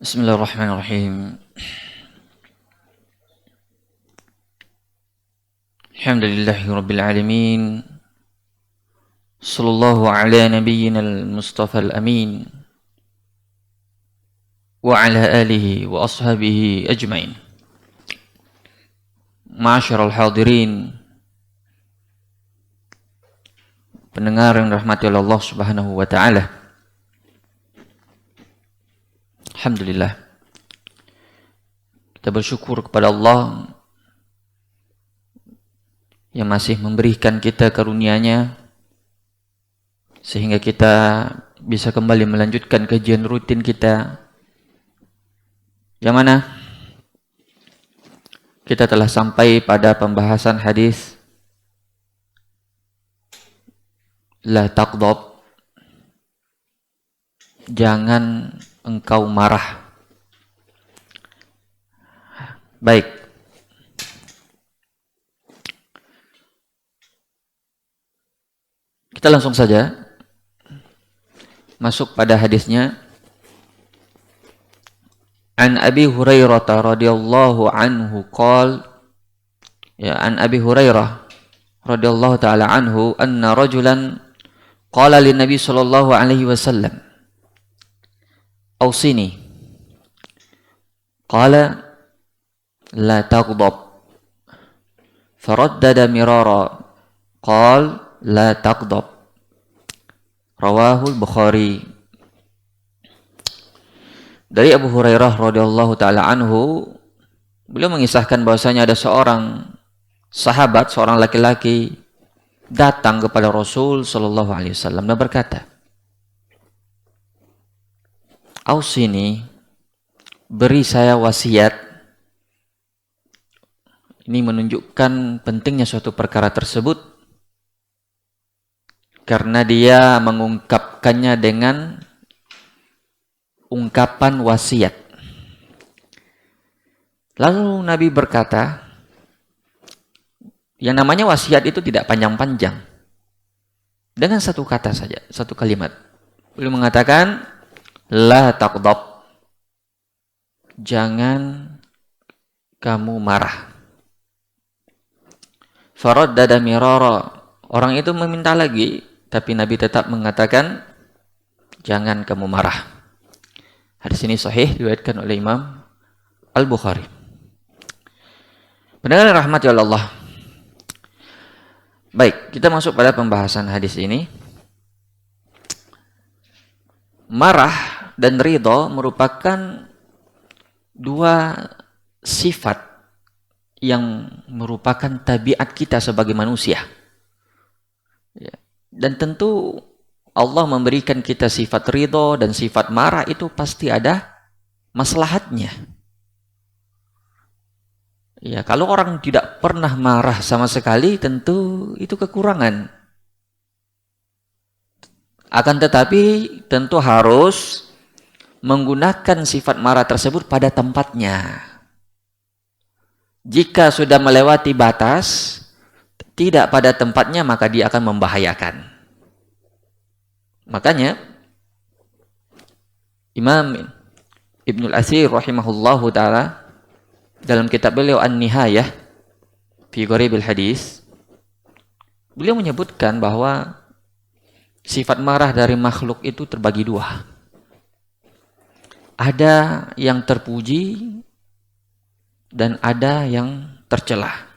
Bismillahirrahmanirrahim. Alhamdulillahi rabbil alamin. Sallallahu ala nabiyyina al-mustafa al-amin wa ala alihi wa ashabihi ajmain. Ma'asyiral hadirin, pendengar yang dirahmati oleh Allah Subhanahu wa taala. Alhamdulillah, kita bersyukur kepada Allah yang masih memberikan kita karunia-Nya sehingga kita bisa kembali melanjutkan kajian rutin kita, yang mana kita telah sampai pada pembahasan hadis la taghdab, jangan engkau marah. Baik, kita langsung saja masuk pada hadisnya. An Abi Hurairah radhiyallahu anhu qala, ya, an Abi Hurairah radhiyallahu taala anhu anna rajulan qala lin Nabi sallallahu alaihi wasallam awsini, qala la taghdab, faraddada mirara, qala la taghdab, rawahul Bukhari. Dari Abu Hurairah radhiyallahu taala anhu, beliau mengisahkan bahwasanya ada seorang sahabat, seorang laki-laki datang kepada Rasul sallallahu alaihi wasallam dan berkata, "Ausini, beri saya wasiat." Ini menunjukkan pentingnya suatu perkara tersebut karena dia mengungkapkannya dengan ungkapan wasiat. Lalu Nabi berkata, yang namanya wasiat itu tidak panjang-panjang, dengan satu kata saja, satu kalimat. Beliau mengatakan, la taghdab, jangan kamu marah. Faraddada mirara, orang itu meminta lagi, tapi Nabi tetap mengatakan, jangan kamu marah. Hadis ini sahih, diriwayatkan oleh Imam Al-Bukhari. Pendengar yang rahmati Allah. Baik, kita masuk pada pembahasan hadis ini. Marah dan ridho merupakan dua sifat yang merupakan tabiat kita sebagai manusia. Dan tentu Allah memberikan kita sifat ridho dan sifat marah itu pasti ada maslahatnya. Ya, kalau orang tidak pernah marah sama sekali, tentu itu kekurangan. Akan tetapi tentu harus menggunakan sifat marah tersebut pada tempatnya. Jika sudah melewati batas, tidak pada tempatnya, maka dia akan membahayakan. Makanya Imam Ibnul Athir rahimahullahu ta'ala dalam kitab beliau An-Nihayah fi Gharibil Hadis, beliau menyebutkan bahwa sifat marah dari makhluk itu terbagi dua. Ada yang terpuji dan ada yang tercela.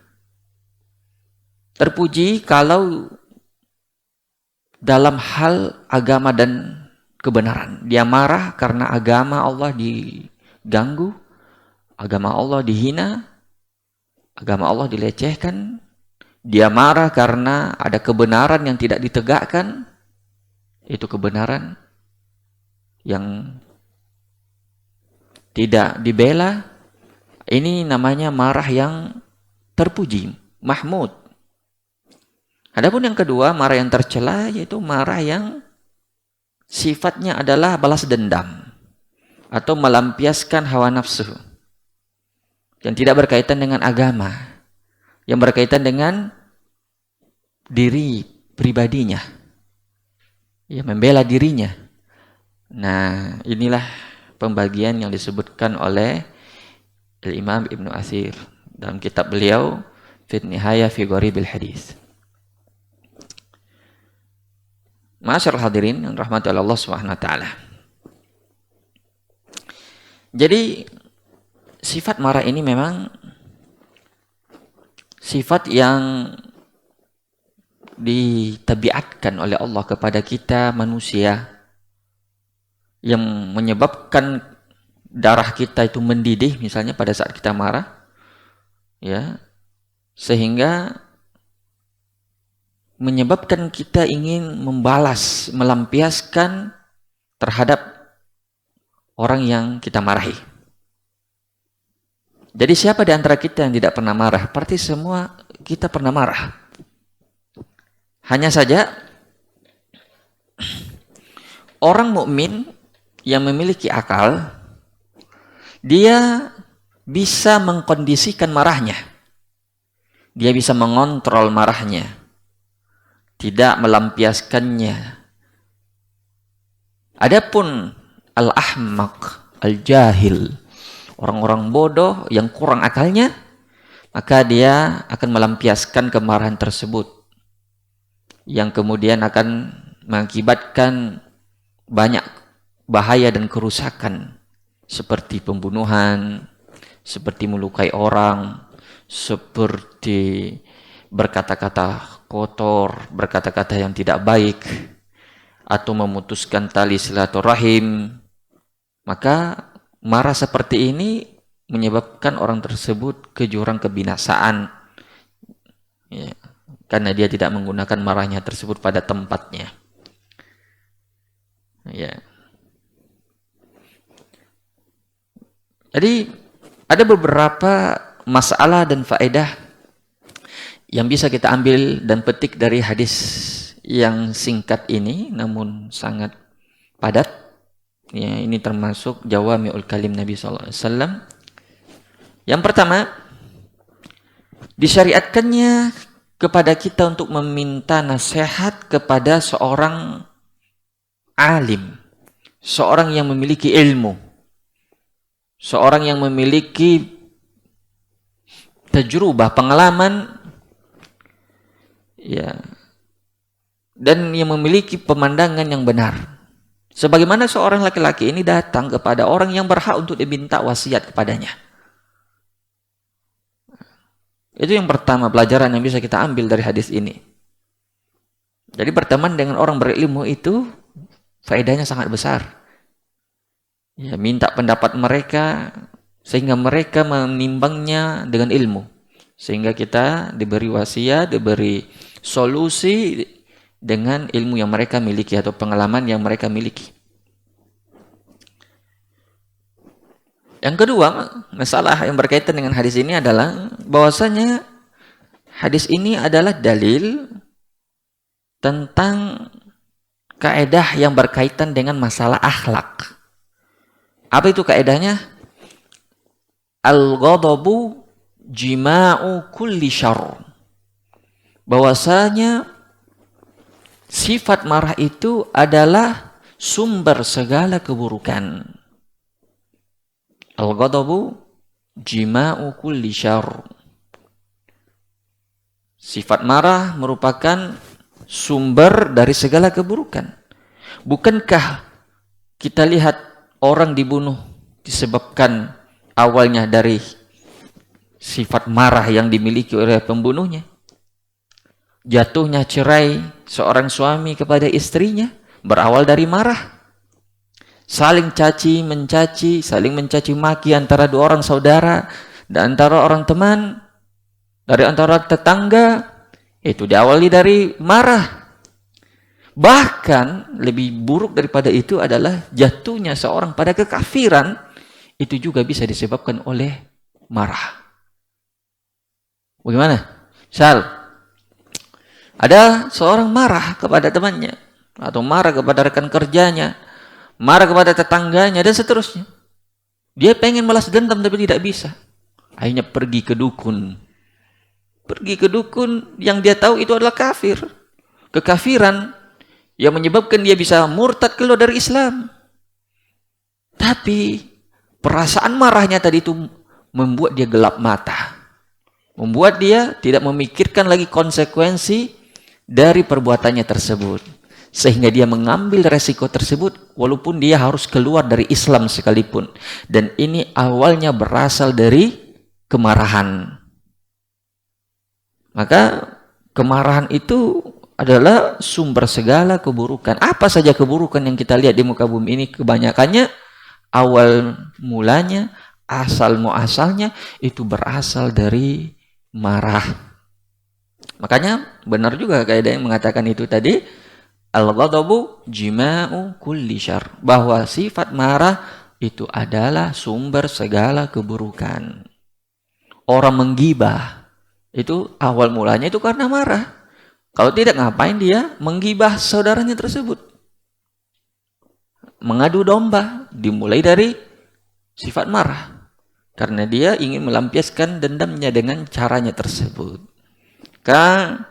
Terpuji kalau dalam hal agama dan kebenaran. Dia marah karena agama Allah diganggu, agama Allah dihina, agama Allah dilecehkan. Dia marah karena ada kebenaran yang tidak ditegakkan. Itu kebenaran yang tidak dibela. Ini namanya marah yang terpuji, mahmud. Adapun yang kedua, marah yang tercela, yaitu marah yang sifatnya adalah balas dendam atau melampiaskan hawa nafsu yang tidak berkaitan dengan agama, yang berkaitan dengan diri pribadinya, ya, membela dirinya. Nah, inilah pembagian yang disebutkan oleh Imam Ibnu Athir dalam kitab beliau Fi Nihaya fi Gharibil Hadis. Ma'asyiral hadirin yang rahmati Allah Subhanahu wa taala. Jadi sifat marah ini memang sifat yang ditabiatkan oleh Allah kepada kita manusia, yang menyebabkan darah kita itu mendidih misalnya pada saat kita marah, ya, sehingga menyebabkan kita ingin membalas, melampiaskan terhadap orang yang kita marahi. Jadi siapa di antara kita yang tidak pernah marah? Berarti semua kita pernah marah. Hanya saja orang mukmin yang memiliki akal, dia bisa mengkondisikan marahnya. Dia bisa mengontrol marahnya, tidak melampiaskannya. Adapun al-ahmaq, al-jahil, orang-orang bodoh yang kurang akalnya, maka dia akan melampiaskan kemarahan tersebut, yang kemudian akan mengakibatkan banyak bahaya dan kerusakan, seperti pembunuhan, seperti melukai orang, seperti berkata-kata kotor, berkata-kata yang tidak baik, atau memutuskan tali silaturahim. Maka marah seperti ini menyebabkan orang tersebut ke jurang kebinasaan, ya, karena dia tidak menggunakan marahnya tersebut pada tempatnya, ya. Jadi ada beberapa masalah dan faedah yang bisa kita ambil dan petik dari hadis yang singkat ini namun sangat padat. Ya, ini termasuk Jawami'ul Kalim Nabi SAW. Yang pertama, disyariatkannya kepada kita untuk meminta nasihat kepada seorang alim, seorang yang memiliki ilmu, seorang yang memiliki tajrubah, pengalaman, ya, dan yang memiliki pemandangan yang benar. Sebagaimana seorang laki-laki ini datang kepada orang yang berhak untuk diminta wasiat kepadanya. Itu yang pertama, pelajaran yang bisa kita ambil dari hadis ini. Jadi berteman dengan orang berilmu itu faedahnya sangat besar. Ya, minta pendapat mereka sehingga mereka menimbangnya dengan ilmu, sehingga kita diberi wasiat, diberi solusi dengan ilmu yang mereka miliki atau pengalaman yang mereka miliki. Yang kedua, masalah yang berkaitan dengan hadis ini adalah bahwasanya hadis ini adalah dalil tentang kaidah yang berkaitan dengan masalah akhlak. Apa itu kaidahnya? Al-ghadabu jima'u kulli syarr. Bahwasanya sifat marah itu adalah sumber segala keburukan. Al-ghadabu jima'u kulli syarr. Sifat marah merupakan sumber dari segala keburukan. Bukankah kita lihat orang dibunuh disebabkan awalnya dari sifat marah yang dimiliki oleh pembunuhnya? Jatuhnya cerai seorang suami kepada istrinya berawal dari marah. Saling caci mencaci, saling mencaci maki antara dua orang saudara, dan antara orang teman, dari antara tetangga, itu diawali dari marah. Bahkan lebih buruk daripada itu adalah jatuhnya seorang pada kekafiran, itu juga bisa disebabkan oleh marah. Bagaimana? Ada seorang marah kepada temannya, atau marah kepada rekan kerjanya, marah kepada tetangganya, dan seterusnya. Dia pengen balas dendam tapi tidak bisa. Akhirnya pergi ke dukun. Pergi ke dukun yang dia tahu itu adalah kafir. Kekafiran yang menyebabkan dia bisa murtad keluar dari Islam. Tapi perasaan marahnya tadi itu membuat dia gelap mata. Membuat dia tidak memikirkan lagi konsekuensi dari perbuatannya tersebut. Sehingga dia mengambil resiko tersebut walaupun dia harus keluar dari Islam sekalipun. Dan ini awalnya berasal dari kemarahan. Maka kemarahan itu adalah sumber segala keburukan. Apa saja keburukan yang kita lihat di muka bumi ini kebanyakannya awal mulanya, asal muasalnya itu berasal dari marah. Makanya benar juga kaidah yang mengatakan itu tadi, al-ghadabu jima'u kulli syarr, bahwa sifat marah itu adalah sumber segala keburukan. Orang menggibah itu awal mulanya itu karena marah. Kalau tidak, ngapain dia menggibah saudaranya tersebut? Mengadu domba dimulai dari sifat marah. Karena dia ingin melampiaskan dendamnya dengan caranya tersebut. Kan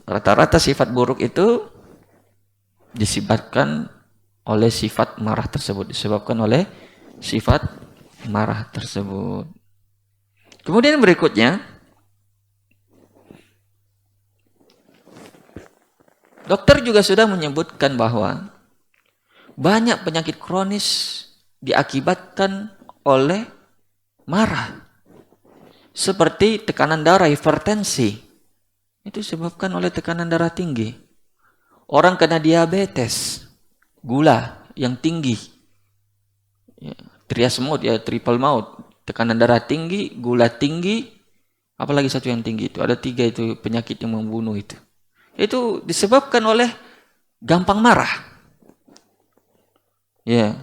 rata-rata sifat buruk itu disebabkan oleh sifat marah tersebut. Disebabkan oleh sifat marah tersebut. Kemudian berikutnya, dokter juga sudah menyebutkan bahwa banyak penyakit kronis diakibatkan oleh marah. Seperti tekanan darah, hipertensi. Itu disebabkan oleh tekanan darah tinggi. Orang kena diabetes, gula yang tinggi. Ya, trias maut, ya triple maut. Tekanan darah tinggi, gula tinggi, apalagi satu yang tinggi itu. Ada 3 itu penyakit yang membunuh itu. Itu disebabkan oleh gampang marah. Ya.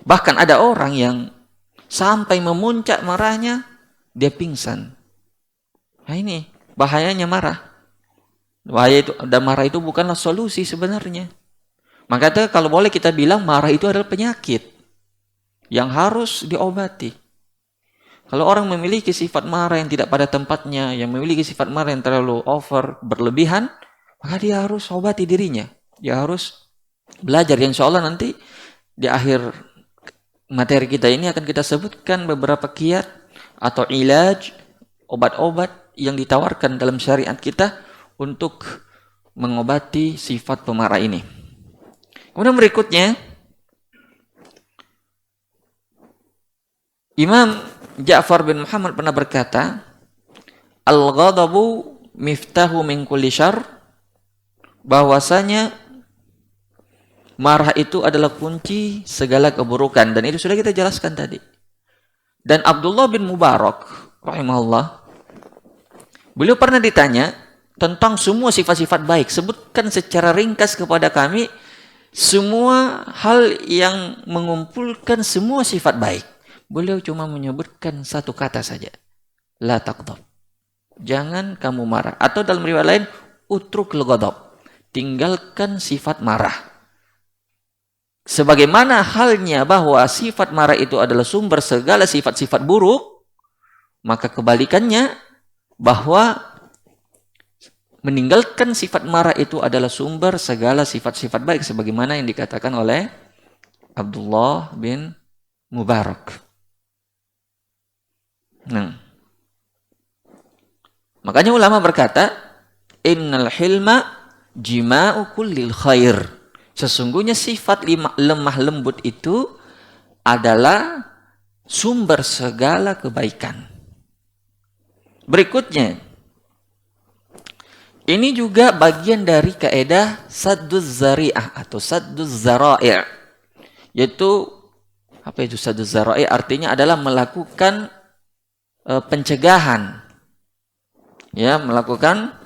Bahkan ada orang yang sampai memuncak marahnya, dia pingsan. Nah ini bahayanya marah. Bahaya itu, dan marah itu bukanlah solusi sebenarnya. Makanya kalau boleh kita bilang marah itu adalah penyakit yang harus diobati. Kalau orang memiliki sifat marah yang tidak pada tempatnya, yang memiliki sifat marah yang terlalu over, berlebihan, maka dia harus obati dirinya. Dia harus belajar. Yang insya Allah nanti di akhir materi kita ini akan kita sebutkan beberapa kiat atau ilaj, obat-obat yang ditawarkan dalam syariat kita untuk mengobati sifat pemarah ini. Kemudian berikutnya, Imam Ja'far bin Muhammad pernah berkata, al-ghadabu miftahu min kulli syarr, bahwasanya marah itu adalah kunci segala keburukan, dan itu sudah kita jelaskan tadi. Dan Abdullah bin Mubarak rahimahullah, beliau pernah ditanya tentang semua sifat-sifat baik, sebutkan secara ringkas kepada kami semua hal yang mengumpulkan semua sifat baik. Beliau cuma menyebutkan satu kata saja, la taghdab, jangan kamu marah. Atau dalam riwayat lain, utrukul ghadab, tinggalkan sifat marah. Sebagaimana halnya bahwa sifat marah itu adalah sumber segala sifat-sifat buruk, maka kebalikannya bahwa meninggalkan sifat marah itu adalah sumber segala sifat-sifat baik, sebagaimana yang dikatakan oleh Abdullah bin Mubarak. Nah, makanya ulama berkata, innal hilma jima'u kullil khair. Sesungguhnya sifat lemah lembut itu adalah sumber segala kebaikan. Berikutnya, ini juga bagian dari kaidah sadduz zari'ah atau sadduz zara'i'. Yaitu, apa itu sadduz zara'i'? Artinya adalah melakukan pencegahan, ya, melakukan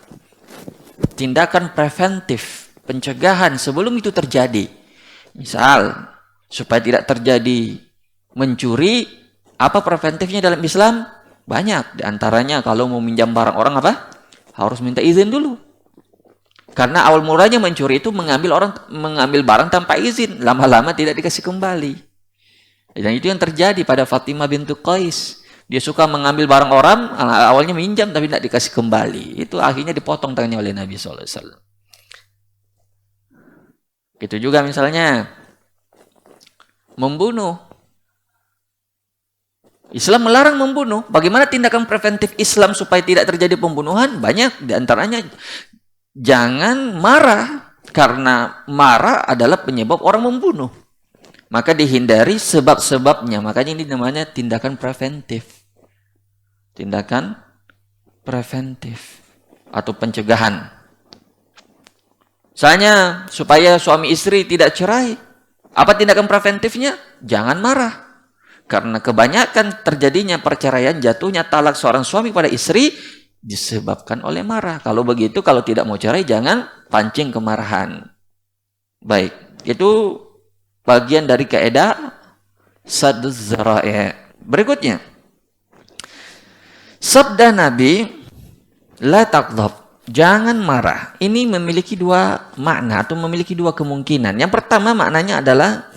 tindakan preventif, pencegahan sebelum itu terjadi. Misal, supaya tidak terjadi mencuri, apa preventifnya dalam Islam? Banyak. Di antaranya kalau mau minjam barang orang apa? Harus minta izin dulu. Karena awal mulanya mencuri itu mengambil barang tanpa izin, lama-lama tidak dikasih kembali. Dan itu yang terjadi pada Fatimah bintu Qais. Dia suka mengambil barang orang, awalnya minjam tapi tidak dikasih kembali. Itu akhirnya dipotong tangannya oleh Nabi SAW. Gitu juga misalnya, membunuh. Islam melarang membunuh. Bagaimana tindakan preventif Islam supaya tidak terjadi pembunuhan? Banyak, diantaranya jangan marah, karena marah adalah penyebab orang membunuh. Maka dihindari sebab-sebabnya. Makanya ini namanya tindakan preventif. Tindakan preventif atau pencegahan. Misalnya supaya suami istri tidak cerai, apa tindakan preventifnya? Jangan marah. Karena kebanyakan terjadinya perceraian, jatuhnya talak seorang suami pada istri disebabkan oleh marah. Kalau begitu, kalau tidak mau cerai, jangan pancing kemarahan. Baik, itu bagian dari kaidah sadduz zara'i'. Berikutnya, sabda Nabi, la taghdab, jangan marah. Ini memiliki dua makna atau memiliki dua kemungkinan. Yang pertama maknanya adalah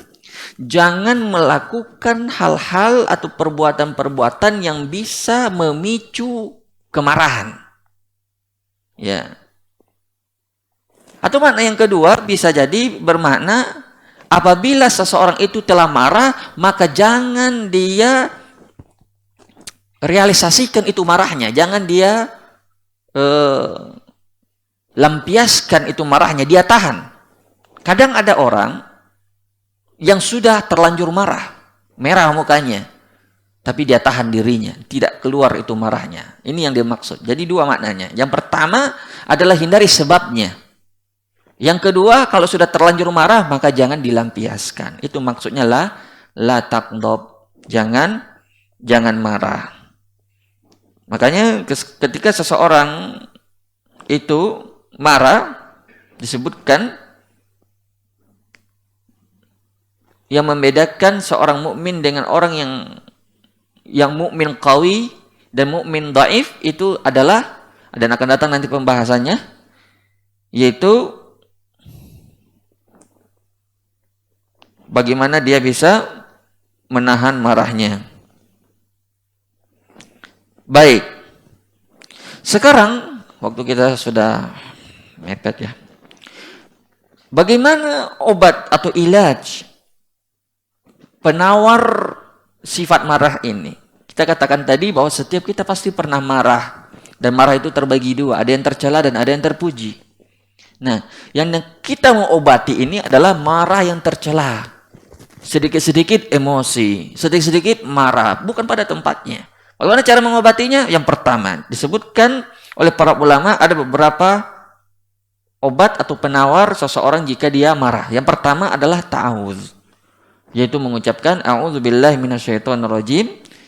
jangan melakukan hal-hal atau perbuatan-perbuatan yang bisa memicu kemarahan. Ya. Atau makna yang kedua bisa jadi bermakna apabila seseorang itu telah marah, maka jangan dia realisasikan itu marahnya. Jangan dia lampiaskan itu marahnya, dia tahan. Kadang ada orang yang sudah terlanjur marah, merah mukanya, tapi dia tahan dirinya, tidak keluar itu marahnya. Ini yang dia maksud. Jadi dua maknanya. Yang pertama adalah hindari sebabnya. Yang kedua, kalau sudah terlanjur marah, maka jangan dilampiaskan. Itu maksudnya la taghdab, jangan marah. Makanya ketika seseorang itu marah, disebutkan yang membedakan seorang mukmin dengan orang yang mukmin qawi dan mukmin dhaif itu adalah, dan akan datang nanti pembahasannya, yaitu bagaimana dia bisa menahan marahnya. Baik. Sekarang waktu kita sudah mepet ya. Bagaimana obat atau ilaj penawar sifat marah ini? Kita katakan tadi bahwa setiap kita pasti pernah marah. Dan marah itu terbagi dua. Ada yang tercela dan ada yang terpuji. Nah, yang kita mau obati ini adalah marah yang tercela. Sedikit-sedikit emosi. Sedikit-sedikit marah. Bukan pada tempatnya. Bagaimana cara mengobatinya? Yang pertama, disebutkan oleh para ulama ada beberapa obat atau penawar seseorang jika dia marah. Yang pertama adalah ta'awudz, yaitu mengucapkan a'udzubillahi minasyaitonirrajim,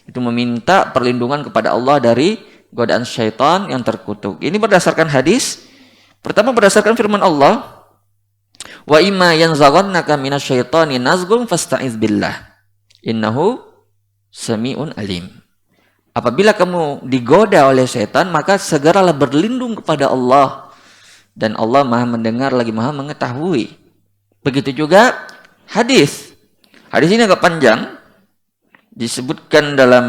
itu meminta perlindungan kepada Allah dari godaan syaitan yang terkutuk. Ini berdasarkan hadis. Pertama berdasarkan firman Allah, wa imma yanzaghannaka minasyaitani nazghun fasta'iz billah innahu sami'un alim. Apabila kamu digoda oleh setan, maka segeralah berlindung kepada Allah, dan Allah Maha mendengar lagi Maha mengetahui. Begitu juga hadis. Hadis ini agak panjang, disebutkan dalam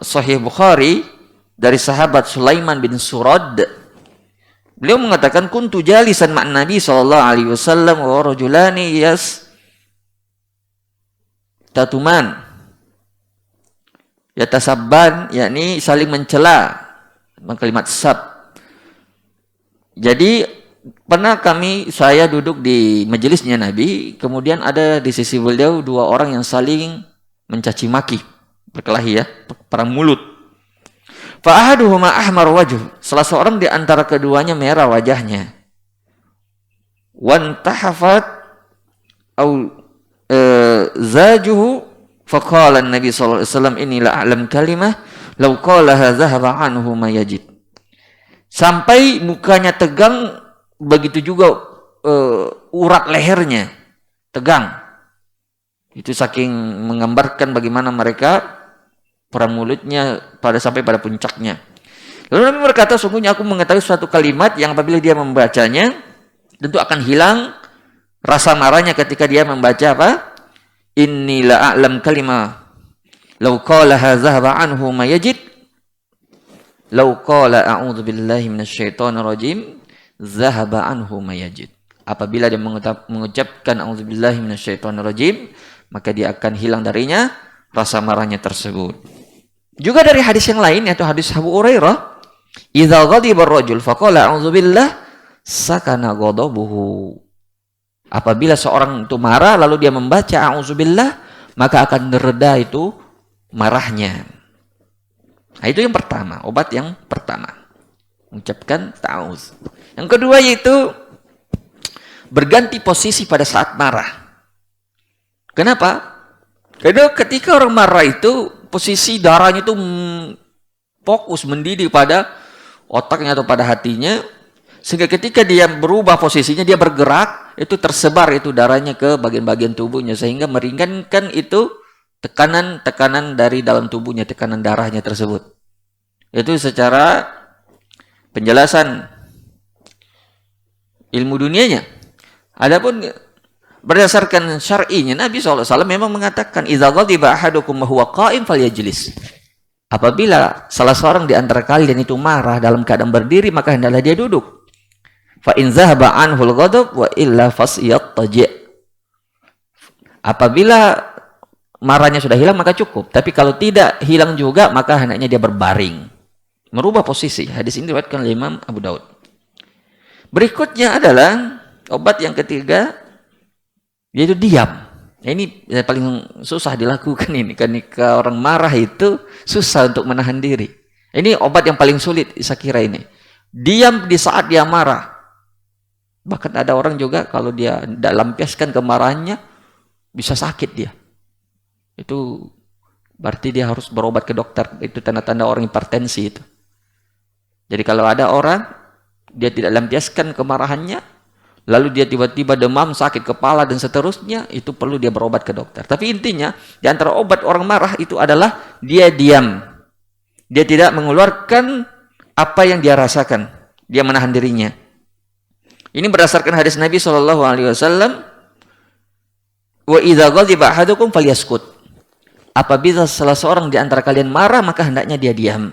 Sahih Bukhari dari sahabat Sulaiman bin Surad. Beliau mengatakan, kuntu jalisan ma'an Nabi sallallahu alaihi wasallam wa rajulani tatuman yatasabban, yakni saling mencela, kalimat sab. Jadi pernah saya duduk di majelisnya Nabi, kemudian ada di sisi beliau dua orang yang saling mencaci maki, berkelahi ya, perang mulut. Fa ahaduhuma ahmar wajh, salah seorang di antara keduanya merah wajahnya. Wan tahafat au zajuhu faqala Nabi sallallahu alaihi wasallam inni la a'lam kalimah law qalaha dhahaba anhu ma yajid. Sampai mukanya tegang, begitu juga urat lehernya tegang. Itu saking menggambarkan bagaimana mereka perang mulutnya sampai pada puncaknya. Lalu Nabi berkata, sungguhnya aku mengetahui suatu kalimat yang apabila dia membacanya tentu akan hilang rasa marahnya ketika dia membaca apa? Inni la a'lam kalimah law qalaha dhahaba anhu ma yajid law qala a'udzu billahi minasyaitonir rajim dhahaba anhu ma yajid. Apabila dia mengucapkan auzubillahi minasyaitonirrajim, maka dia akan hilang darinya rasa marahnya tersebut. Juga dari hadis yang lain, yaitu hadis Abu Hurairah, idza ghadiba ar-rajul faqala a'udzubillah sakana ghadabuhu. Apabila seorang itu marah lalu dia membaca a'udzubillah, maka akan reda itu marahnya. Nah, itu yang pertama, obat yang pertama. Mengucapkan ta'awuz. Yang kedua yaitu berganti posisi pada saat marah. Kenapa? Karena ketika orang marah itu posisi darahnya itu fokus mendidih pada otaknya atau pada hatinya, sehingga ketika dia berubah posisinya, dia bergerak, itu tersebar itu darahnya ke bagian-bagian tubuhnya, sehingga meringankan itu tekanan dari dalam tubuhnya, tekanan darahnya tersebut. Itu secara penjelasan ilmu dunianya. Adapun berdasarkan syar'inya, Nabi SAW memang mengatakan, idza ghadiba ahadukum wa huwa qa'im falyajlis. Apabila salah seorang di antara kalian itu marah dalam keadaan berdiri, maka hendaklah dia duduk. Fa in zahaba anhul ghadab wa illa fasyattaji'. Apabila marahnya sudah hilang maka cukup, tapi kalau tidak hilang juga maka hendaknya dia berbaring, merubah posisi. Hadis ini diriwayatkan oleh Imam Abu Daud. Berikutnya adalah obat yang ketiga, yaitu diam. Nah, ini yang paling susah dilakukan ini. Ketika orang marah itu susah untuk menahan diri. Ini obat yang paling sulit saya kira ini. Diam di saat dia marah. Bahkan ada orang juga kalau dia tidak lampiaskan kemarahannya bisa sakit dia. Itu berarti dia harus berobat ke dokter. Itu tanda-tanda orang hipertensi itu. Jadi kalau ada orang dia tidak lampiaskan kemarahannya, lalu dia tiba-tiba demam, sakit kepala dan seterusnya, itu perlu dia berobat ke dokter. Tapi intinya di antara obat orang marah itu adalah dia diam. Dia tidak mengeluarkan apa yang dia rasakan. Dia menahan dirinya. Ini berdasarkan hadis Nabi SAW. Wa idza ghadiba ahadukum falyaskut. Apabila salah seorang di antara kalian marah, maka hendaknya dia diam.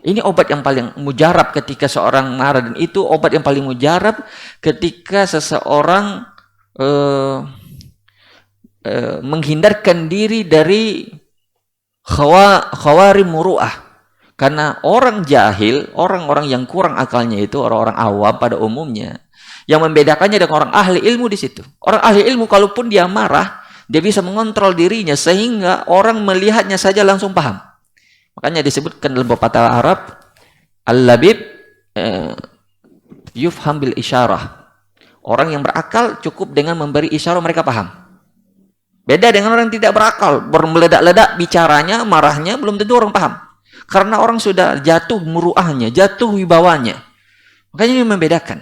Ini obat yang paling mujarab ketika seorang marah, dan itu obat yang paling mujarab ketika seseorang menghindarkan diri dari khawarim muru'ah. Karena orang jahil, orang-orang yang kurang akalnya itu orang-orang awam pada umumnya, yang membedakannya dengan orang ahli ilmu di situ. Orang ahli ilmu kalaupun dia marah, dia bisa mengontrol dirinya sehingga orang melihatnya saja langsung paham. Makanya disebutkan dalam pepatah Arab, al-labib yufham bil isyarah. Orang yang berakal cukup dengan memberi isyarah mereka paham. Beda dengan orang yang tidak berakal, bermeledak-ledak bicaranya, marahnya, belum tentu orang paham. Karena orang sudah jatuh muruahnya, jatuh wibawanya. Makanya ini membedakan.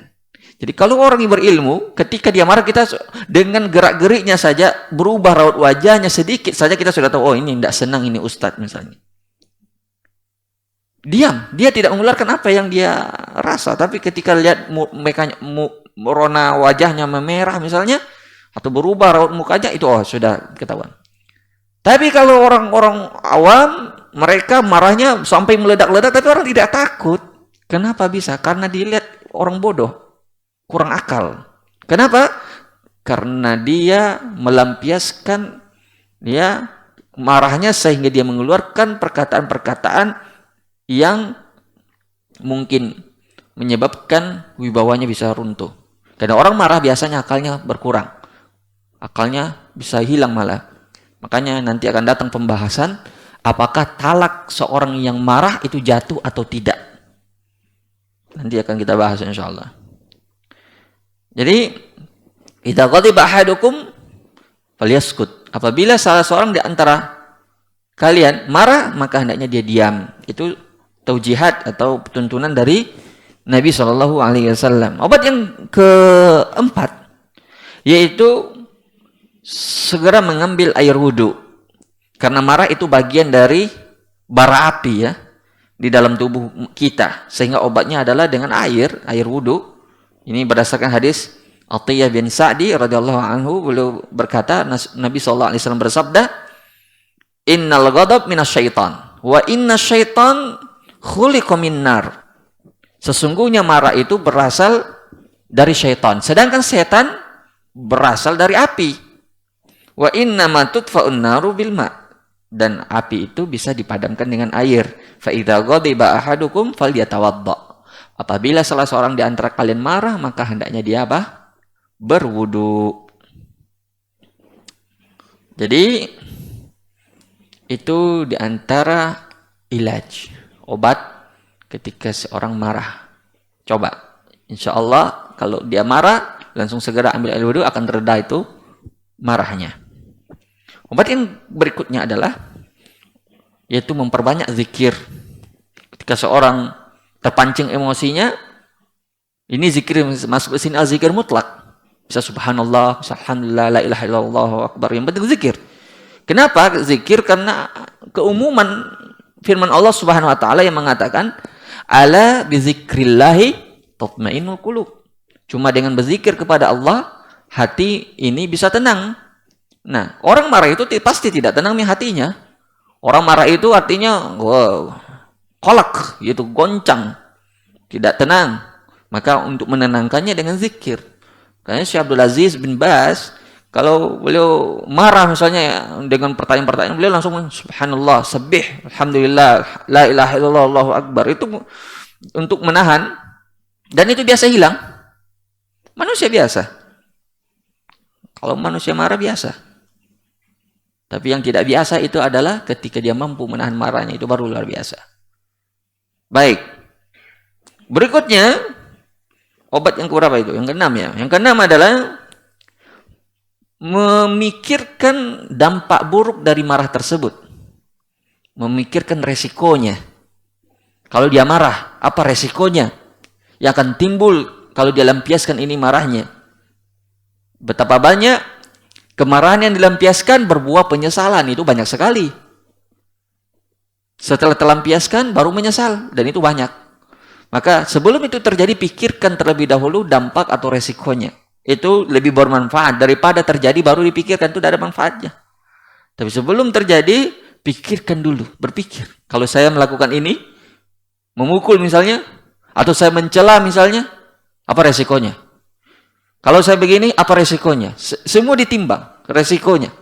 Jadi kalau orang yang berilmu, ketika dia marah, kita dengan gerak-geriknya saja, berubah raut wajahnya sedikit saja, kita sudah tahu, oh ini tidak senang ini ustadz misalnya. Diam, dia tidak mengeluarkan apa yang dia rasa, tapi ketika lihat merona wajahnya memerah misalnya, atau berubah raut mukanya, itu oh sudah ketahuan. Tapi kalau orang-orang awam, mereka marahnya sampai meledak-ledak, tapi orang tidak takut. Kenapa bisa? Karena dilihat orang bodoh, kurang akal. Kenapa? Karena dia melampiaskan dia marahnya sehingga dia mengeluarkan perkataan-perkataan yang mungkin menyebabkan wibawanya bisa runtuh. Karena orang marah biasanya akalnya berkurang. Akalnya bisa hilang malah. Makanya nanti akan datang pembahasan apakah talak seorang yang marah itu jatuh atau tidak. Nanti akan kita bahas insyaallah. Jadi, idza ghadiba ahadukum falyaskut. Apabila salah seorang di antara kalian marah, maka hendaknya dia diam. Itu taujihat atau tuntunan dari Nabi SAW. Obat yang keempat, yaitu segera mengambil air wudhu. Karena marah itu bagian dari bara api ya, di dalam tubuh kita. Sehingga obatnya adalah dengan air wudhu. Ini berdasarkan hadis Atiyah bin Sa'di radhiyallahu anhu, beliau berkata, Nabi SAW bersabda, innal ghadab minasyaitan wa inna syaitan khuliqa min nar. Sesungguhnya marah itu berasal dari syaitan. Sedangkan setan berasal dari api. Wa innama tudfa'un naru bil ma'. Dan api itu bisa dipadamkan dengan air. Fa idza ghadiba ahadukum falyatawadda. Apabila salah seorang di antara kalian marah, maka hendaknya dia apa? Berwudu. Jadi itu di antara ilaj, obat ketika seorang marah. Coba, insya Allah kalau dia marah, langsung segera ambil air wudu, akan tereda itu marahnya. Obat yang berikutnya adalah yaitu memperbanyak zikir. Ketika seorang terpancing emosinya, ini zikir masuk ke sini al-zikir mutlak. Bisa subhanallah, bisa alhamdulillah, la ilaha illallah, Allahu akbar. Yang penting zikir. Kenapa zikir? Karena keumuman firman Allah Subhanahu wa taala yang mengatakan ala bizikrillahi tatmainnul qulub. Cuma dengan berzikir kepada Allah, hati ini bisa tenang. Nah, orang marah itu pasti tidak tenang hatinya. Orang marah itu artinya kolak, yaitu goncang, tidak tenang. Maka untuk menenangkannya dengan zikir. Karena Syekh Abdul Aziz bin Baz, kalau beliau marah misalnya dengan pertanyaan-pertanyaan, beliau langsung subhanallah, sabih, alhamdulillah, la ilaha illallah, Allahu akbar. Itu untuk menahan, dan itu biasa hilang. Manusia biasa. Kalau manusia marah biasa. Tapi yang tidak biasa itu adalah ketika dia mampu menahan marahnya, itu baru luar biasa. Baik. Berikutnya, obat yang keberapa itu? Yang keenam ya. Yang keenam adalah memikirkan dampak buruk dari marah tersebut. Memikirkan resikonya. Kalau dia marah, apa resikonya yang akan timbul kalau dia lampiaskan ini marahnya? Betapa banyak kemarahan yang dilampiaskan berbuah penyesalan, itu banyak sekali. Setelah terlampiaskan baru menyesal, dan itu banyak. Maka sebelum itu terjadi, pikirkan terlebih dahulu dampak atau resikonya. Itu lebih bermanfaat daripada terjadi baru dipikirkan, itu tidak ada manfaatnya. Tapi sebelum terjadi, pikirkan dulu, berpikir. Kalau saya melakukan ini, memukul misalnya, atau saya mencela misalnya, apa resikonya? Kalau saya begini, apa resikonya? Semua ditimbang resikonya.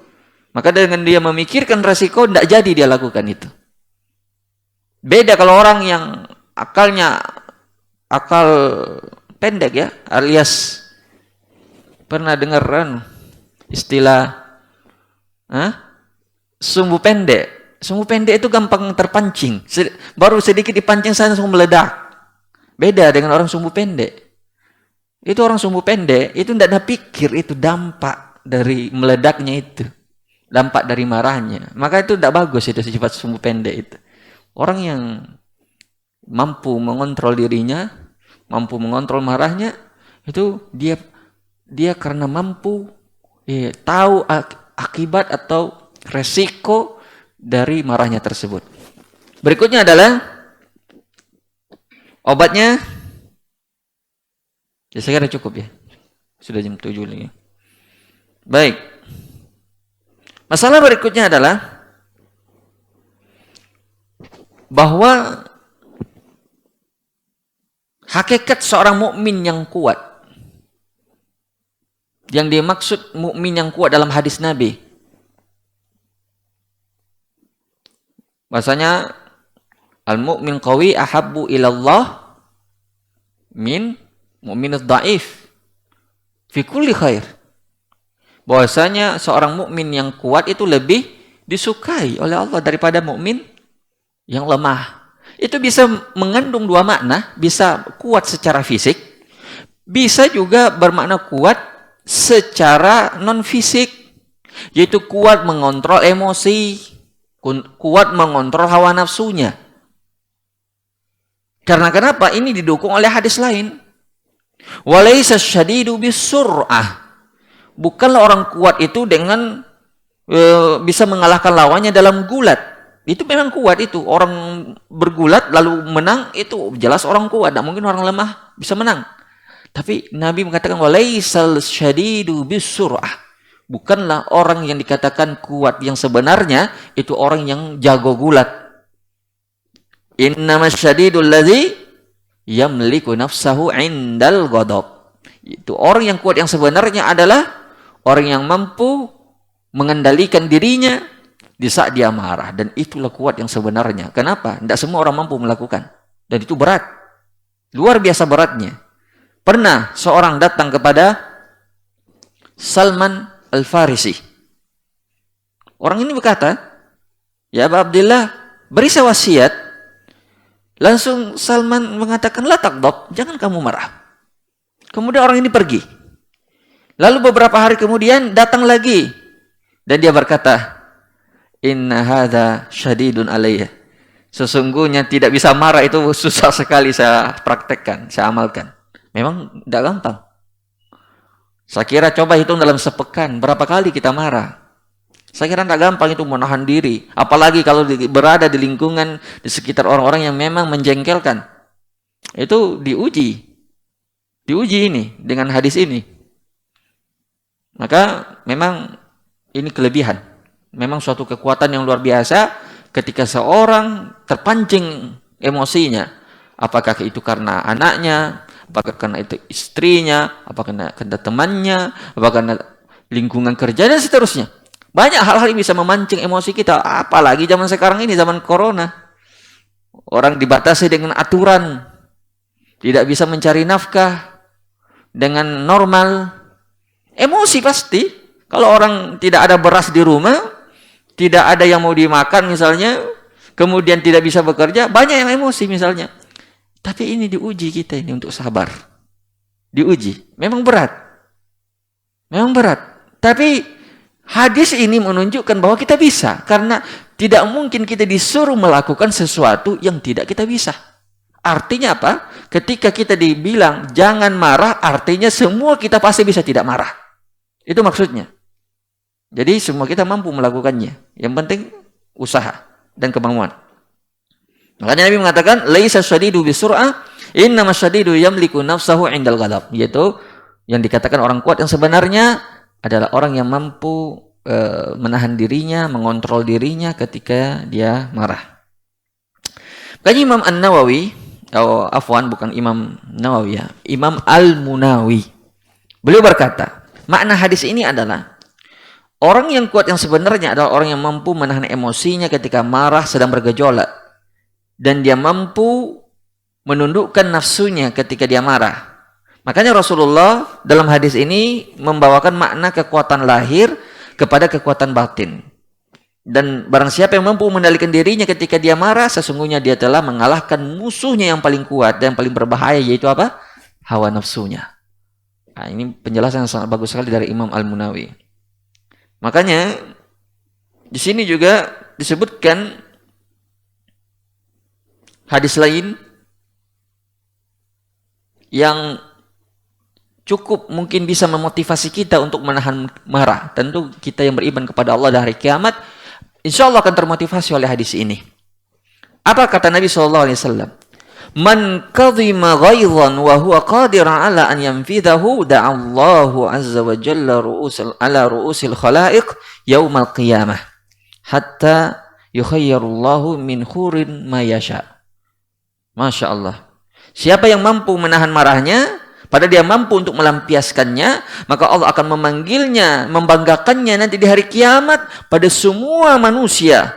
Maka dengan dia memikirkan resiko, tidak jadi dia lakukan itu. Beda kalau orang yang akal pendek ya, alias pernah dengar istilah sumbu pendek. Sumbu pendek itu gampang terpancing. Baru sedikit dipancing saya langsung meledak. Beda dengan orang sumbu pendek. Itu orang sumbu pendek, itu tidak ada pikir, itu dampak dari meledaknya itu. Dampak dari marahnya. Maka itu tidak bagus itu sifat sumbu pendek itu. Orang yang mampu mengontrol dirinya, mampu mengontrol marahnya, itu dia karena mampu tahu akibat atau resiko dari marahnya tersebut. Berikutnya adalah obatnya. Ya, saya kira cukup ya. Sudah jam 7 lagi. Baik. Masalah berikutnya adalah bahwa hakikat seorang mukmin yang kuat. Yang dimaksud mukmin yang kuat dalam hadis Nabi. Bahasanya al-mu'min qawi ahabbu ilallah min mu'minut dhaif fi kulli khair. Bahwasanya seorang mukmin yang kuat itu lebih disukai oleh Allah daripada mukmin yang lemah. Itu bisa mengandung dua makna, bisa kuat secara fisik, bisa juga bermakna kuat secara non fisik, yaitu kuat mengontrol emosi, kuat mengontrol hawa nafsunya. Karena kenapa? Ini didukung oleh hadis lain. Walaysa syadidu bisur'ah. Bukanlah orang kuat itu dengan bisa mengalahkan lawannya dalam gulat. Itu memang kuat itu. Orang bergulat lalu menang, itu jelas orang kuat. Tidak mungkin orang lemah bisa menang. Tapi Nabi mengatakan walaysal syadidu bisur'ah. Bukanlah orang yang dikatakan kuat yang sebenarnya itu orang yang jago gulat. Innamas syadidul ladzi yamliku nafsahu indal ghadab. Itu orang yang kuat yang sebenarnya adalah orang yang mampu mengendalikan dirinya di saat dia marah. Dan itulah kuat yang sebenarnya. Kenapa? Tidak semua orang mampu melakukan. Dan itu berat. Luar biasa beratnya. Pernah seorang datang kepada Salman Al-Farisi. Orang ini berkata, "Ya Aba Abdillah, beri saya wasiat." Langsung Salman mengatakan, "La taghdab, jangan kamu marah." Kemudian orang ini pergi. Lalu beberapa hari kemudian datang lagi. Dan dia berkata, "Inna hadza syadidun alayya." Sesungguhnya tidak bisa marah itu susah sekali saya praktekkan, saya amalkan. Memang tidak gampang. Saya kira coba hitung dalam sepekan, berapa kali kita marah. Saya kira tidak gampang itu menahan diri. Apalagi kalau berada di lingkungan, di sekitar orang-orang yang memang menjengkelkan. Itu diuji. Diuji ini, dengan hadis ini. Maka memang ini kelebihan. Memang suatu kekuatan yang luar biasa ketika seorang terpancing emosinya. Apakah itu karena anaknya, apakah karena itu istrinya, apakah karena temannya, apakah karena lingkungan kerja, dan seterusnya. Banyak hal-hal yang bisa memancing emosi kita. Apalagi zaman sekarang ini, zaman corona. Orang dibatasi dengan aturan. Tidak bisa mencari nafkah dengan normal. Emosi pasti. Kalau orang tidak ada beras di rumah, tidak ada yang mau dimakan misalnya, kemudian tidak bisa bekerja, banyak yang emosi misalnya. Tapi ini diuji kita ini untuk sabar. Diuji. Memang berat. Memang berat. Tapi hadis ini menunjukkan bahwa kita bisa. Karena tidak mungkin kita disuruh melakukan sesuatu yang tidak kita bisa. Artinya apa? Ketika kita dibilang jangan marah, artinya semua kita pasti bisa tidak marah. Itu maksudnya. Jadi semua kita mampu melakukannya. Yang penting usaha dan kemauan. Makanya Nabi mengatakan, "Laisa syadidu bisur'ah, innama syadidu yamliku nafsahu 'indal ghadab." Yaitu yang dikatakan orang kuat yang sebenarnya adalah orang yang mampu menahan dirinya, mengontrol dirinya ketika dia marah. Makanya Imam An-Nawawi, bukan Imam Nawawi ya, Imam Al-Munawi. Beliau berkata, makna hadis ini adalah orang yang kuat yang sebenarnya adalah orang yang mampu menahan emosinya ketika marah sedang bergejolak. Dan dia mampu menundukkan nafsunya ketika dia marah. Makanya Rasulullah dalam hadis ini membawakan makna kekuatan lahir kepada kekuatan batin. Dan barang siapa yang mampu mengendalikan dirinya ketika dia marah, sesungguhnya dia telah mengalahkan musuhnya yang paling kuat dan yang paling berbahaya, yaitu apa? Hawa nafsunya. Nah, ini penjelasan yang sangat bagus sekali dari Imam Al-Munawi. Makanya di sini juga disebutkan hadis lain yang cukup mungkin bisa memotivasi kita untuk menahan marah. Tentu kita yang beriman kepada Allah dari kiamat, insya Allah akan termotivasi oleh hadis ini. Apa kata Nabi SAW? "Man kadhima ghaidhan wa huwa qadirun ala an yanfidhahu da'allahu azza wa jalla ala ru'usil khalaiq yaumal qiyamah hatta yukhayyarullahu min khurin ma yasha." Masya Allah. Siapa yang mampu menahan marahnya, pada dia mampu untuk melampiaskannya, maka Allah akan memanggilnya, membanggakannya nanti di hari kiamat pada semua manusia.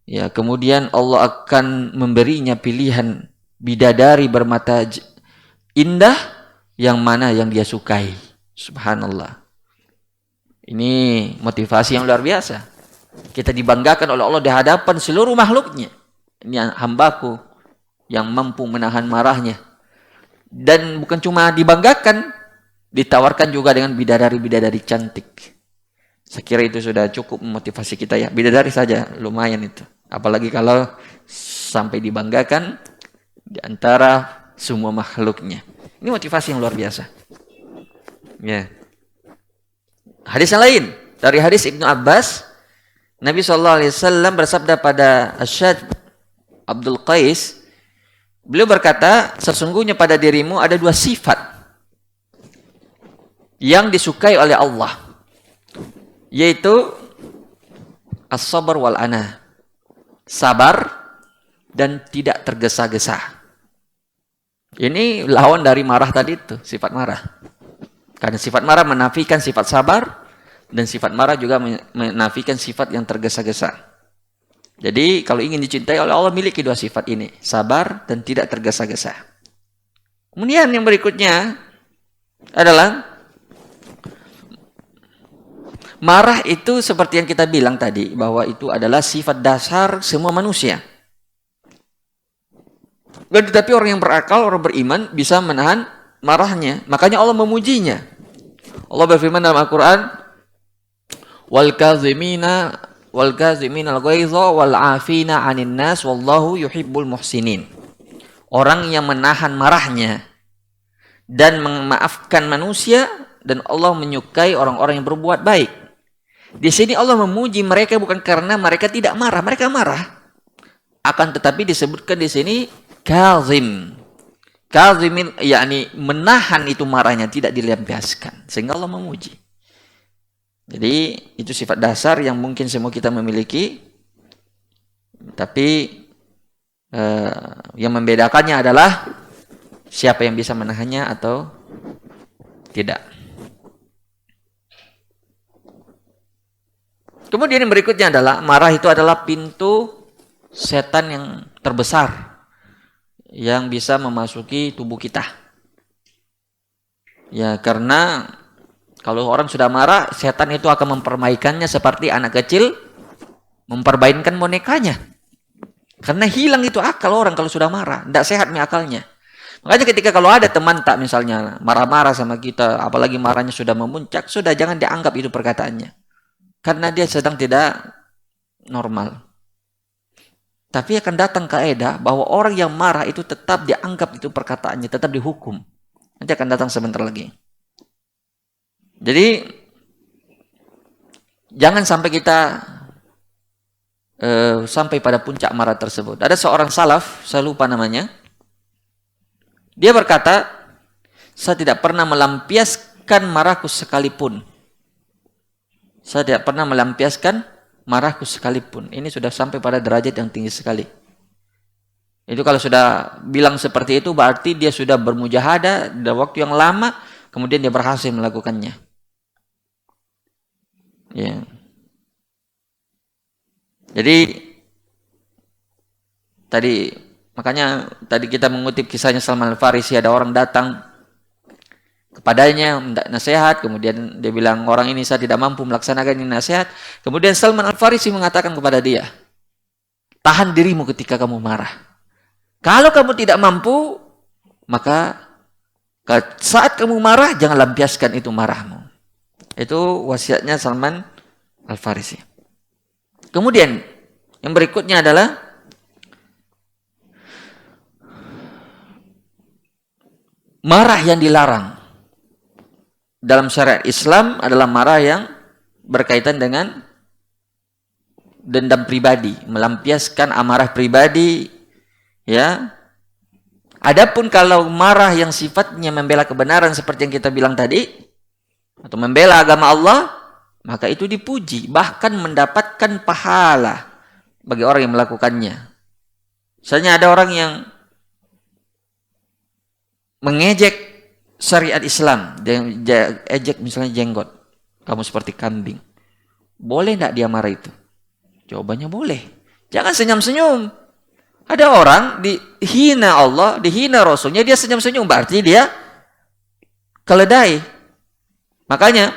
Ya, kemudian Allah akan memberinya pilihan bidadari bermata indah yang mana yang dia sukai. Subhanallah. Ini motivasi yang luar biasa. Kita dibanggakan oleh Allah di hadapan seluruh makhluknya. Ini hambaku yang mampu menahan marahnya. Dan bukan cuma dibanggakan, ditawarkan juga dengan bidadari-bidadari cantik. Saya kira itu sudah cukup memotivasi kita ya. Bidadari saja lumayan itu. Apalagi kalau sampai dibanggakan di antara semua makhluknya. Ini motivasi yang luar biasa. Ya. Hadis yang lain dari hadis Ibnu Abbas, Nabi SAW bersabda pada Asyad Abdul Qais, beliau berkata, sesungguhnya pada dirimu ada dua sifat yang disukai oleh Allah, yaitu as-sabar wal ana, sabar dan tidak tergesa-gesa. Ini lawan dari marah tadi itu, sifat marah. Karena sifat marah menafikan sifat sabar, dan sifat marah juga menafikan sifat yang tergesa-gesa. Jadi kalau ingin dicintai oleh Allah, miliki dua sifat ini, sabar dan tidak tergesa-gesa. Kemudian yang berikutnya adalah marah itu seperti yang kita bilang tadi, bahwa itu adalah sifat dasar semua manusia. Dan tetapi orang yang berakal, orang beriman bisa menahan marahnya. Makanya Allah memujinya. Allah berfirman dalam Al-Quran, wal kazimina al-ghaidha wal 'afina 'anil nas wallahu yuhibbul muhsinin. Orang yang menahan marahnya dan memaafkan manusia, dan Allah menyukai orang-orang yang berbuat baik. Di sini Allah memuji mereka bukan karena mereka tidak marah, mereka marah. Akan tetapi disebutkan di sini kazim. Kazimin yakni menahan itu marahnya, tidak dilampiaskan, sehingga Allah memuji. Jadi itu sifat dasar yang mungkin semua kita memiliki, tapi yang membedakannya adalah siapa yang bisa menahannya atau tidak. Kemudian yang berikutnya adalah marah itu adalah pintu setan yang terbesar yang bisa memasuki tubuh kita. Ya, karena kalau orang sudah marah, setan itu akan memperbaikannya seperti anak kecil memperbainkan bonekanya. Karena hilang itu akal orang kalau sudah marah, tidak sehat nih akalnya. Makanya ketika kalau ada teman tak misalnya marah-marah sama kita, apalagi marahnya sudah memuncak, sudah jangan dianggap itu perkataannya. Karena dia sedang tidak normal. Tapi akan datang kaidah bahwa orang yang marah itu tetap dianggap itu perkataannya, tetap dihukum. Nanti akan datang sebentar lagi. Jadi jangan sampai kita sampai pada puncak marah tersebut. Ada seorang salaf, saya lupa namanya. Dia berkata, saya tidak pernah melampiaskan marahku sekalipun. Saya tidak pernah melampiaskan marahku sekalipun. Ini sudah sampai pada derajat yang tinggi sekali. Itu kalau sudah bilang seperti itu, berarti dia sudah bermujahadah dalam waktu yang lama, kemudian dia berhasil melakukannya. Ya. Jadi makanya tadi kita mengutip kisahnya Salman Al-Farisi, ada orang datang kepadanya minta nasihat, kemudian dia bilang, orang ini saya tidak mampu melaksanakan ini nasihat. Kemudian Salman Al-Farisi mengatakan kepada dia, tahan dirimu ketika kamu marah. Kalau kamu tidak mampu, maka saat kamu marah jangan lampiaskan itu marahmu. Itu wasiatnya Salman Al-Farisi. Kemudian yang berikutnya adalah marah yang dilarang. Dalam syariat Islam adalah marah yang berkaitan dengan dendam pribadi, melampiaskan amarah pribadi, ya. Adapun kalau marah yang sifatnya membela kebenaran seperti yang kita bilang tadi, atau membela agama Allah, maka itu dipuji, bahkan mendapatkan pahala bagi orang yang melakukannya. Misalnya ada orang yang mengejek syariat Islam, dia ejek misalnya jenggot, kamu seperti kambing. Boleh tidak dia marah itu? Jawabannya boleh. Jangan senyum-senyum. Ada orang dihina Allah, dihina Rasulnya, dia senyum-senyum, berarti dia keledai. Makanya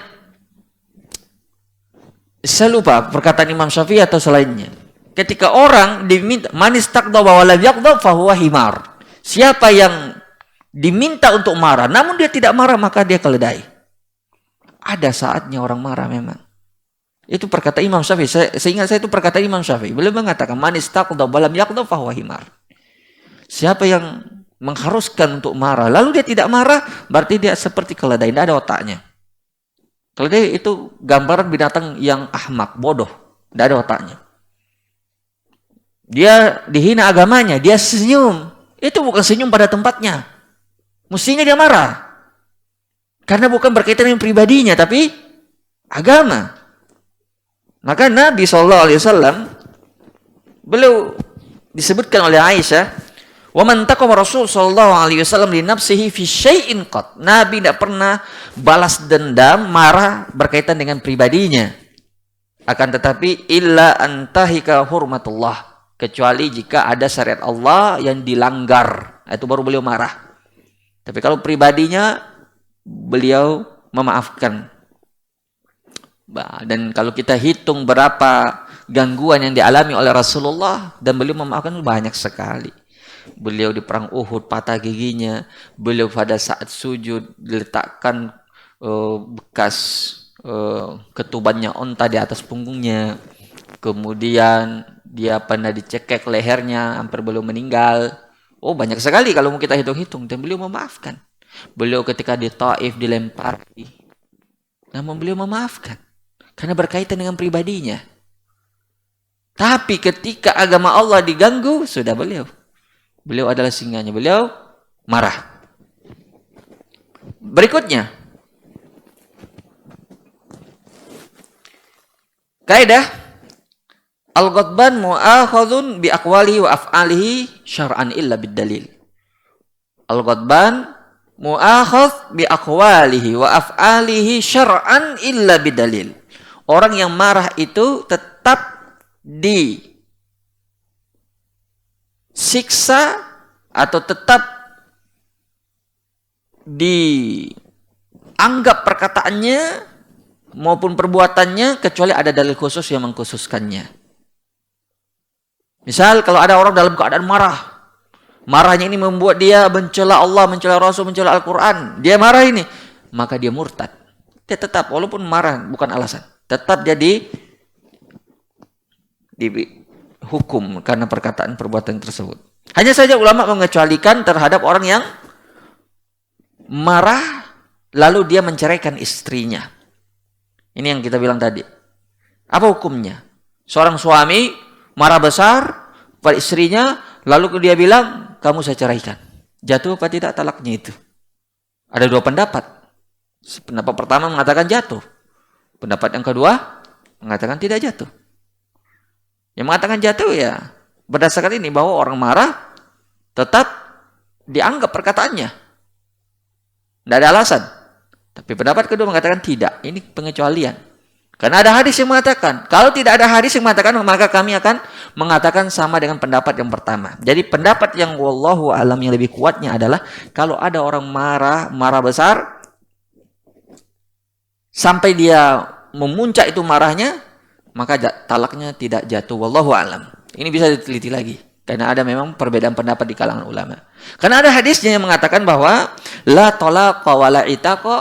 saya lupa perkataan Imam Syafi'i atau selainnya. Ketika orang diminta manis taqdaba wa lam yaqdab fahuwa himar. Siapa yang diminta untuk marah namun dia tidak marah, maka dia keledai. Ada saatnya orang marah memang. Itu perkataan Imam Syafi'i. Seingat saya itu perkataan Imam Syafi'i. Beliau mengatakan manis taqdaba wa lam yaqdab fahuwa himar. Siapa yang mengharuskan untuk marah lalu dia tidak marah, berarti dia seperti keledai, tidak ada otaknya. Keledai itu gambaran binatang yang ahmak, bodoh, tidak ada otaknya. Dia dihina agamanya, dia senyum. Itu bukan senyum pada tempatnya. Mestinya dia marah. Karena bukan berkaitan dengan pribadinya, tapi agama. Maka Nabi SAW, beliau disebutkan oleh Aisyah, Wa man taqama Rasul sallallahu alaihi wasallam li nafsihi fi syai'in qat. Nabi tidak pernah balas dendam, marah berkaitan dengan pribadinya. Akan tetapi illa antahika hurmatullah, kecuali jika ada syariat Allah yang dilanggar, itu baru beliau marah. Tapi kalau pribadinya beliau memaafkan. Dan kalau kita hitung berapa gangguan yang dialami oleh Rasulullah dan beliau memaafkan, banyak sekali. Beliau di perang Uhud patah giginya, beliau pada saat sujud diletakkan bekas ketubannya onta di atas punggungnya, kemudian dia pernah dicekek lehernya, hampir beliau meninggal. Oh, banyak sekali kalau mau kita hitung-hitung, dan beliau memaafkan. Beliau ketika di Taif dilempari, namun beliau memaafkan karena berkaitan dengan pribadinya. Tapi ketika agama Allah diganggu, sudah beliau adalah singanya, beliau marah. Berikutnya, kaidah al-ghadban mu'akhadhun bi aqwalihi wa af'alihi syar'an illa bid-dalil. Al-ghadban mu'akhadh bi aqwalihi wa af'alihi syar'an illa bid-dalil. Orang yang marah itu tetap disiksa atau tetap dianggap perkataannya maupun perbuatannya kecuali ada dalil khusus yang mengkhususkannya. Misal kalau ada orang dalam keadaan marah, marahnya ini membuat dia mencela Allah, mencela Rasul, mencela Al-Quran, dia marah ini, maka dia murtad. Dia tetap, walaupun marah bukan alasan, tetap jadi dihukum karena perkataan perbuatan tersebut. Hanya saja ulama mengecualikan terhadap orang yang marah lalu dia menceraikan istrinya. Ini yang kita bilang tadi. Apa hukumnya? Seorang suami marah besar pada istrinya, lalu dia bilang, kamu saya ceraikan. Jatuh apa tidak talaknya itu? Ada dua pendapat. Pendapat pertama mengatakan jatuh. Pendapat yang kedua mengatakan tidak jatuh. Yang mengatakan jatuh ya berdasarkan ini, bahwa orang marah tetap dianggap perkataannya, tidak ada alasan. Tapi pendapat kedua mengatakan tidak, ini pengecualian. Karena ada hadis yang mengatakan, kalau tidak ada hadis yang mengatakan, maka kami akan mengatakan sama dengan pendapat yang pertama. Jadi pendapat yang wallahu alam yang lebih kuatnya adalah, kalau ada orang marah besar sampai dia memuncak itu marahnya, maka talaknya tidak jatuh. Wallahu alam. Ini bisa diteliti lagi, karena ada memang perbedaan pendapat di kalangan ulama. Karena ada hadisnya yang mengatakan bahwa la talaqa wa la itaqa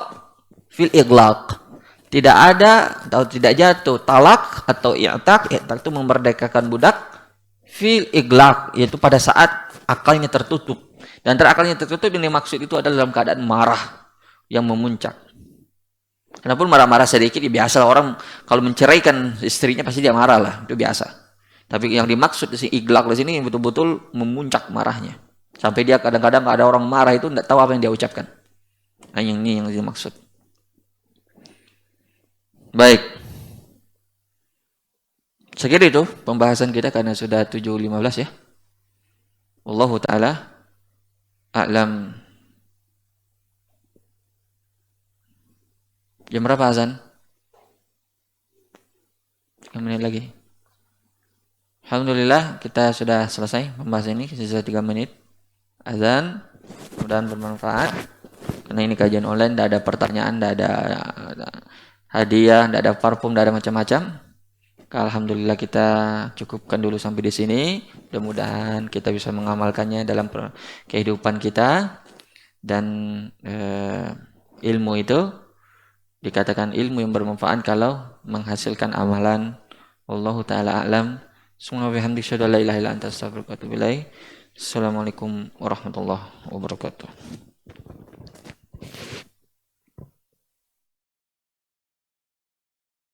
fil iglaq. Tidak ada atau tidak jatuh talak atau i'taq. I'taq itu memerdekakan budak, fil iglaq, yaitu pada saat akalnya tertutup. Dan akalnya tertutup yang dimaksud itu adalah dalam keadaan marah yang memuncak. Walaupun marah-marah sedikit, ya biasa orang kalau menceraikan istrinya pasti dia marah lah, itu biasa. Tapi yang dimaksud di sini iglaq di sini betul-betul memuncak marahnya, sampai dia kadang-kadang ada orang marah itu tidak tahu apa yang dia ucapkan. Nah, yang ini yang dimaksud. Baik, sekira itu pembahasan kita karena sudah 7.15 ya. Wallahu ta'ala a'lam. Jam berapa azan? 3 menit lagi. Alhamdulillah kita sudah selesai pembahasan ini, sisa 3 menit azan. Mudah-mudahan bermanfaat. Karena ini kajian online, tidak ada pertanyaan, tidak ada hadiah, tidak ada parfum, tidak ada macam-macam. Alhamdulillah kita cukupkan dulu sampai di sini. Mudah-mudahan kita bisa mengamalkannya dalam kehidupan kita. Dan ilmu itu dikatakan ilmu yang bermanfaat kalau menghasilkan amalan. Wallahu ta'ala a'lam. Subhanallahi wa bihamdihi, asyhadu an la ilaha illa anta, astaghfiruka wa atubu ilaik. Assalamualaikum warahmatullahi wabarakatuh.